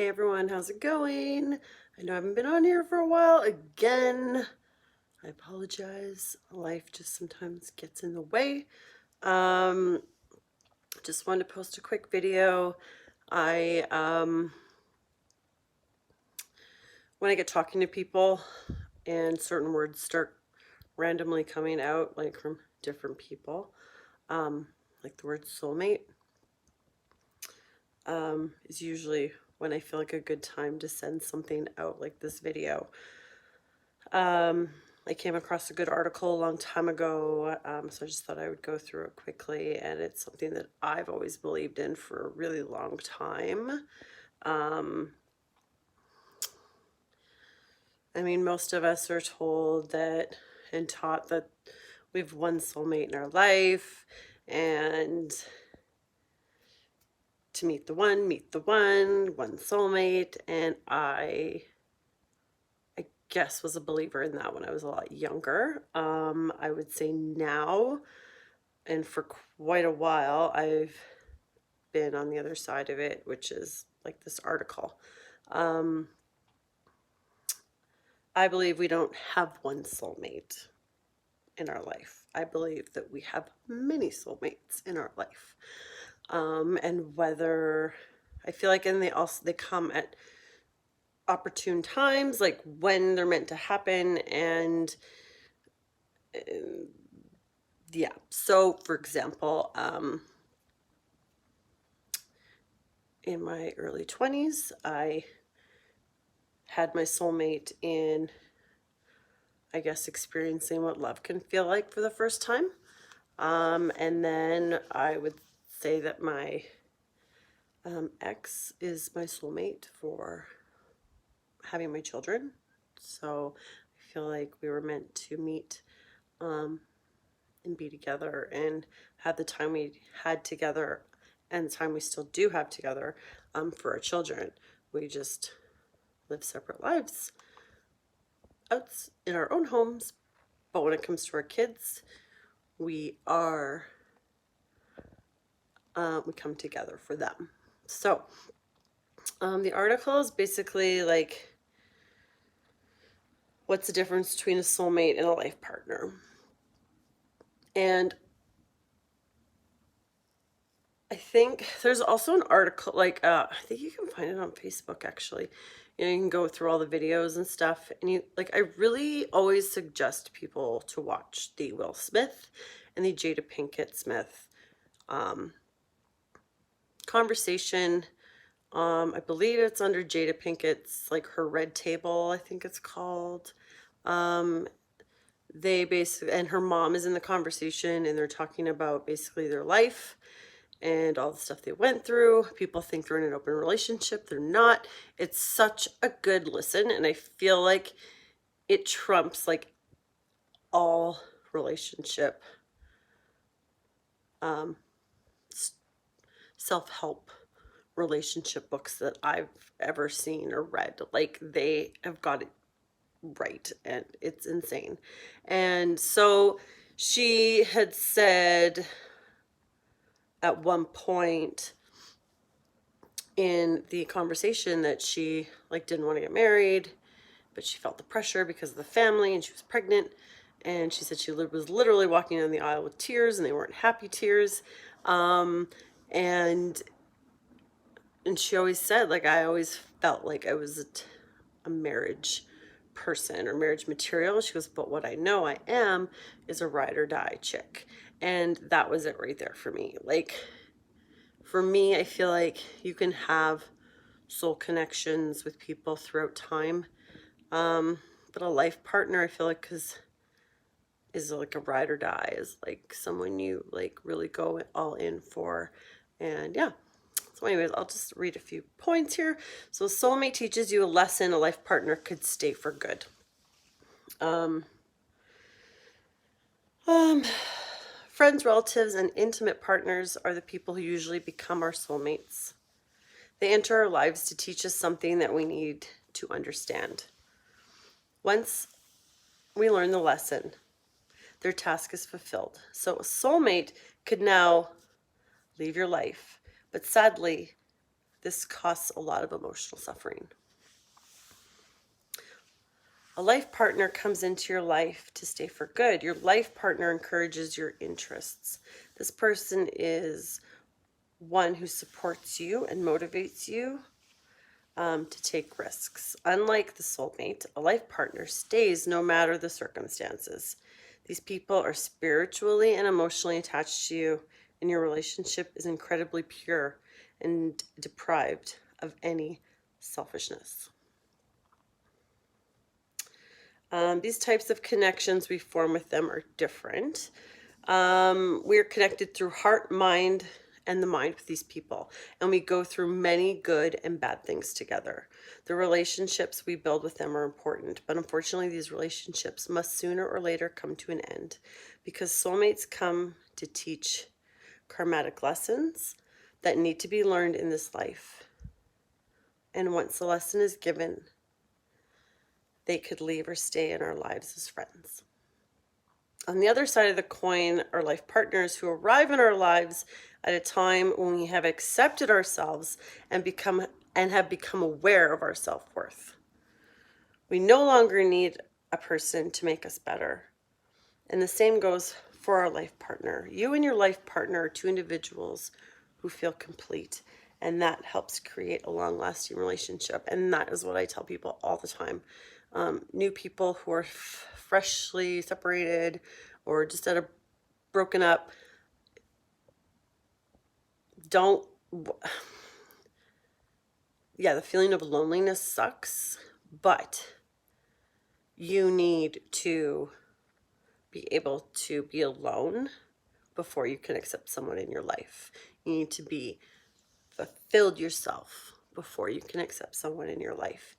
Hey everyone, how's it going? I know I haven't been on here for a while again. I apologize. Life just sometimes gets in the way. Um, just wanted to post a quick video. When I get talking to people and certain words start randomly coming out, like from different people, like the word soulmate, is usually when I feel like a good time to send something out like this video. I came across a good article a long time ago, so I just thought I would go through it quickly, and it's something that I've always believed in for a really long time. I mean, most of us are told that and taught that we've one soulmate in our life, and to meet the one soulmate, and I guess was a believer in that when I was a lot younger. I would say now, and for quite a while, I've been on the other side of it, which is like this article. I believe we don't have one soulmate in our life. I believe that we have many soulmates in our life. And whether I feel like, and they come at opportune times, like when they're meant to happen, and yeah. So for example, in my early 20s, I had my soulmate in, I guess, experiencing what love can feel like for the first time. And then I would say that my ex is my soulmate for having my children. So I feel like we were meant to meet and be together and have the time we had together and the time we still do have together for our children. We just live separate lives out in our own homes, but when it comes to our kids, we come together for them. So the article is basically like, what's the difference between a soulmate and a life partner? And I think there's also an article, like, I think you can find it on Facebook, actually. You know, you can go through all the videos and stuff. And I really always suggest people to watch the Will Smith and the Jada Pinkett Smith conversation. I believe it's under Jada Pinkett's, like, her Red Table, I think it's called. They basically, and her mom is in the conversation, and they're talking about basically their life and all the stuff they went through. People think they're in an open relationship. They're not. It's such a good listen, and I feel like it trumps like all relationship self-help relationship books that I've ever seen or read. Like, they have got it right, and it's insane. And so she had said at one point in the conversation that she like didn't want to get married, but she felt the pressure because of the family, and she was pregnant, and she said she was literally walking down the aisle with tears, and they weren't happy tears. And she always said, like, I always felt like I was a marriage person or marriage material. She goes, but what I know I am is a ride or die chick. And that was it right there for me. Like, for me, I feel like you can have soul connections with people throughout time. But a life partner, I feel like, is like a ride or die, is like someone you like really go all in for. And yeah. So anyways, I'll just read a few points here. So soulmate teaches you a lesson a life partner could stay for good. Friends, relatives, and intimate partners are the people who usually become our soulmates. They enter our lives to teach us something that we need to understand. Once we learn the lesson, their task is fulfilled. So a soulmate could now leave your life, but sadly, This costs a lot of emotional suffering. A life partner comes into your life to stay for good. Your life partner encourages your interests. This person is one who supports you and motivates you to take risks. Unlike the soulmate, a life partner stays no matter the circumstances. These people are spiritually and emotionally attached to you, and your relationship is incredibly pure and deprived of any selfishness. These types of connections we form with them are different. We're connected through heart, mind, and the mind with these people, and we go through many good and bad things together. The relationships we build with them are important, but unfortunately these relationships must sooner or later come to an end, because soulmates come to teach karmatic lessons that need to be learned in this life. And once the lesson is given, they could leave or stay in our lives as friends. On the other side of the coin are life partners who arrive in our lives at a time when we have accepted ourselves and have become aware of our self-worth. We no longer need a person to make us better. And the same goes for our life partner. You and your life partner are two individuals who feel complete, and that helps create a long-lasting relationship. And that is what I tell people all the time. New people who are freshly separated or just broken up, the feeling of loneliness sucks, but you need to be able to be alone before you can accept someone in your life. You need to be fulfilled yourself before you can accept someone in your life.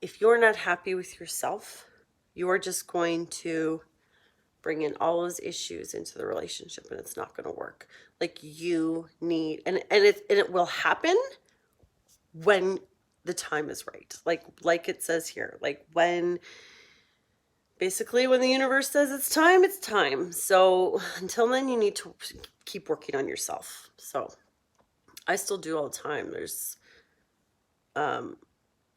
If you're not happy with yourself, you're just going to bring in all those issues into the relationship, and it's not going to work. Like, you need, and it will happen when the time is right. Like it says here, like basically when the universe says it's time, it's time. So until then, you need to keep working on yourself. So I still do all the time.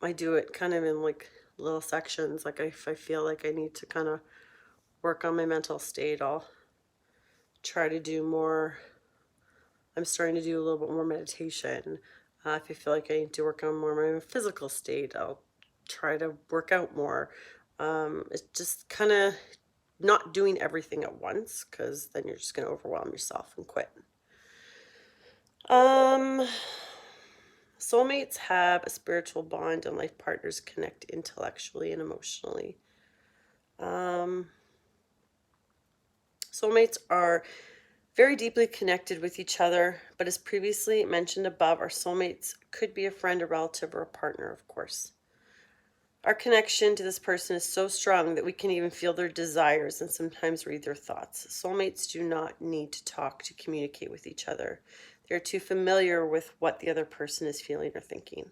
I do it kind of in like little sections. Like if I feel like I need to kind of work on my mental state, I'll try to do more. I'm starting to do a little bit more meditation. If I feel like I need to work on more my physical state, I'll try to work out more. It's just kind of not doing everything at once, because then you're just going to overwhelm yourself and quit. Soulmates have a spiritual bond, and life partners connect intellectually and emotionally. Soulmates are very deeply connected with each other, but as previously mentioned above, our soulmates could be a friend, a relative, or a partner, of course. Our connection to this person is so strong that we can even feel their desires and sometimes read their thoughts. Soulmates do not need to talk to communicate with each other. They're too familiar with what the other person is feeling or thinking.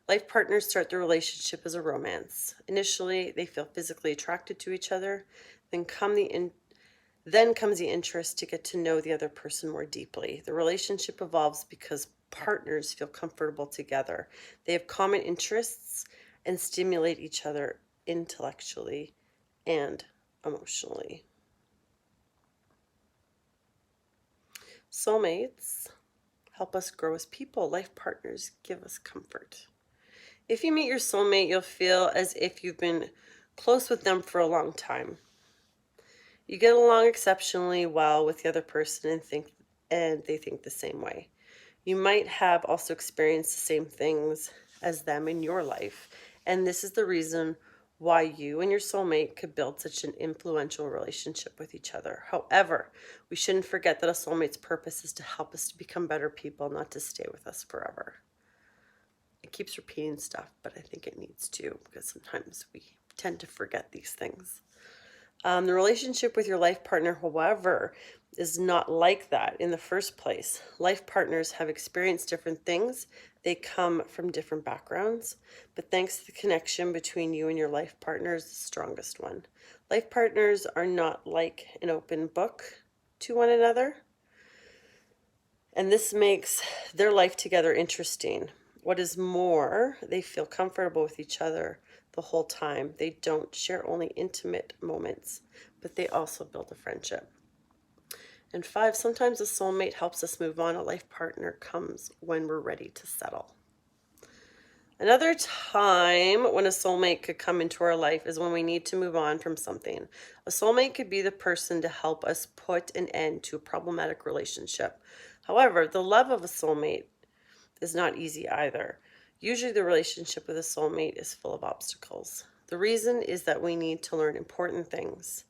Life partners start their relationship as a romance. Initially, they feel physically attracted to each other, then comes the interest to get to know the other person more deeply. The relationship evolves because partners feel comfortable together. They have common interests and stimulate each other intellectually and emotionally. Soulmates help us grow as people. Life partners give us comfort. If you meet your soulmate, you'll feel as if you've been close with them for a long time. You get along exceptionally well with the other person and they think the same way. You might have also experienced the same things as them in your life, and this is the reason why you and your soulmate could build such an influential relationship with each other. However, we shouldn't forget that a soulmate's purpose is to help us to become better people, not to stay with us forever. It keeps repeating stuff, but I think it needs to, because sometimes we tend to forget these things. The relationship with your life partner, however, is not like that in the first place. Life partners have experienced different things. They come from different backgrounds, but thanks to the connection between you and your life partner is the strongest one. Life partners are not like an open book to one another. And this makes their life together interesting. What is more, they feel comfortable with each other the whole time. They don't share only intimate moments, but they also build a friendship. And 5, sometimes a soulmate helps us move on. A life partner comes when we're ready to settle. Another time when a soulmate could come into our life is when we need to move on from something. A soulmate could be the person to help us put an end to a problematic relationship. However, the love of a soulmate is not easy either. Usually the relationship with a soulmate is full of obstacles. The reason is that we need to learn important things.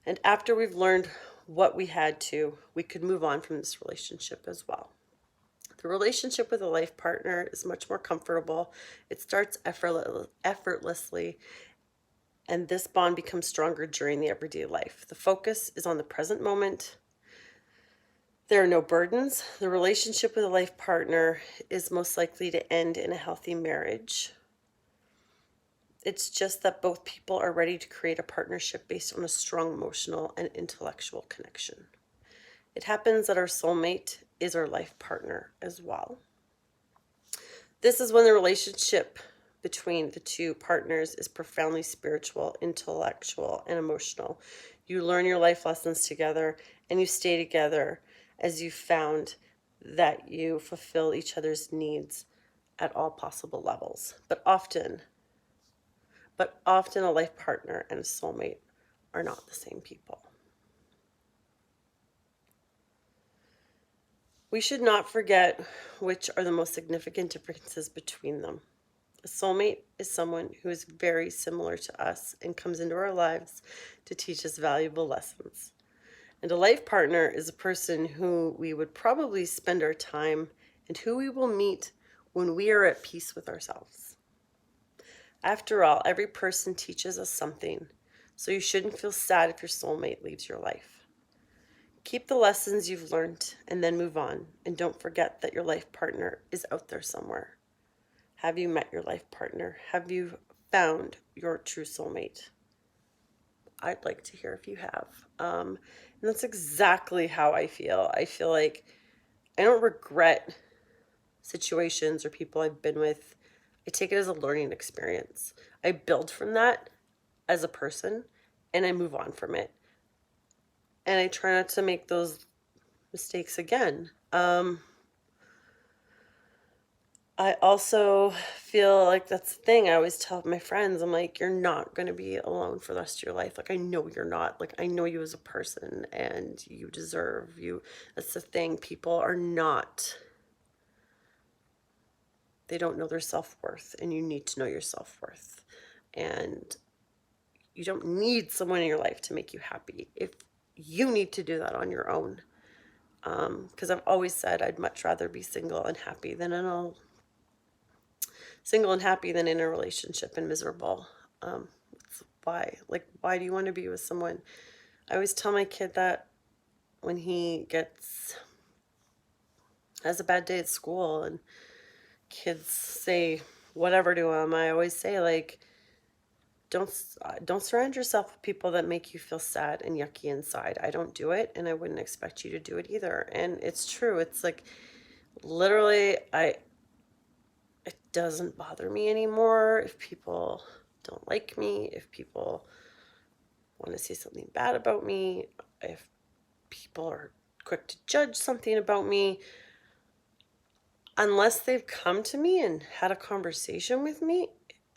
And after we've learned what we had to, we could move on from this relationship as well. The relationship with a life partner is much more comfortable. It starts effortlessly, and this bond becomes stronger during the everyday life. The focus is on the present moment. There are no burdens. The relationship with a life partner is most likely to end in a healthy marriage. It's just that both people are ready to create a partnership based on a strong emotional and intellectual connection. It happens that our soulmate is our life partner as well. This is when the relationship between the two partners is profoundly spiritual, intellectual, and emotional. You learn your life lessons together and you stay together as you found that you fulfill each other's needs at all possible levels. But often a life partner and a soulmate are not the same people. We should not forget which are the most significant differences between them. A soulmate is someone who is very similar to us and comes into our lives to teach us valuable lessons. And a life partner is a person who we would probably spend our time and who we will meet when we are at peace with ourselves. After all, every person teaches us something, so you shouldn't feel sad if your soulmate leaves your life. Keep the lessons you've learned and then move on, and don't forget that your life partner is out there somewhere. Have you met your life partner? Have you found your true soulmate? I'd like to hear if you have. And that's exactly how I feel. I feel like I don't regret situations or people I've been with. I take it as a learning experience. I build from that as a person and I move on from it. And I try not to make those mistakes again. I also feel like that's the thing I always tell my friends. I'm like, you're not going to be alone for the rest of your life. Like, I know you're not. Like, I know you as a person and you deserve you. That's the thing. People are not, they don't know their self-worth, and you need to know your self-worth. And you don't need someone in your life to make you happy. If you need to do that on your own. Because I've always said I'd much rather be single and happy than in a relationship and miserable. Why? Like, why do you want to be with someone? I always tell my kid that when he has a bad day at school and kids say whatever to him, I always say, like, don't surround yourself with people that make you feel sad and yucky inside. I don't do it, and I wouldn't expect you to do it either. And it's true. It's like, literally, it doesn't bother me anymore if people don't like me, if people want to say something bad about me, if people are quick to judge something about me. Unless they've come to me and had a conversation with me,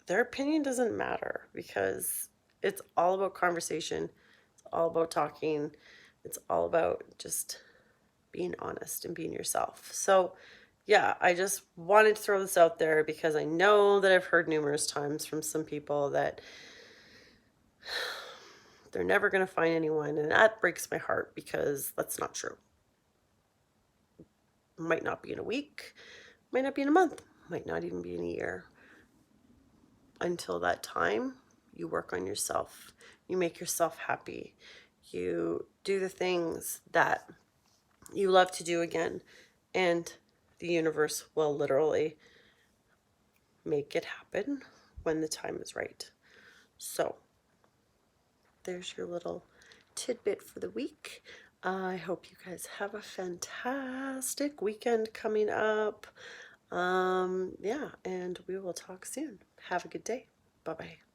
their opinion doesn't matter, because it's all about conversation. It's all about talking. It's all about just being honest and being yourself. So yeah, I just wanted to throw this out there because I know that I've heard numerous times from some people that they're never going to find anyone, and that breaks my heart because that's not true. Might not be in a week, might not be in a month, might not even be in a year. Until that time, you work on yourself. You make yourself happy. You do the things that you love to do again, and the universe will literally make it happen when the time is right. So there's your little tidbit for the week. I hope you guys have a fantastic weekend coming up. Yeah, and we will talk soon. Have a good day. Bye bye.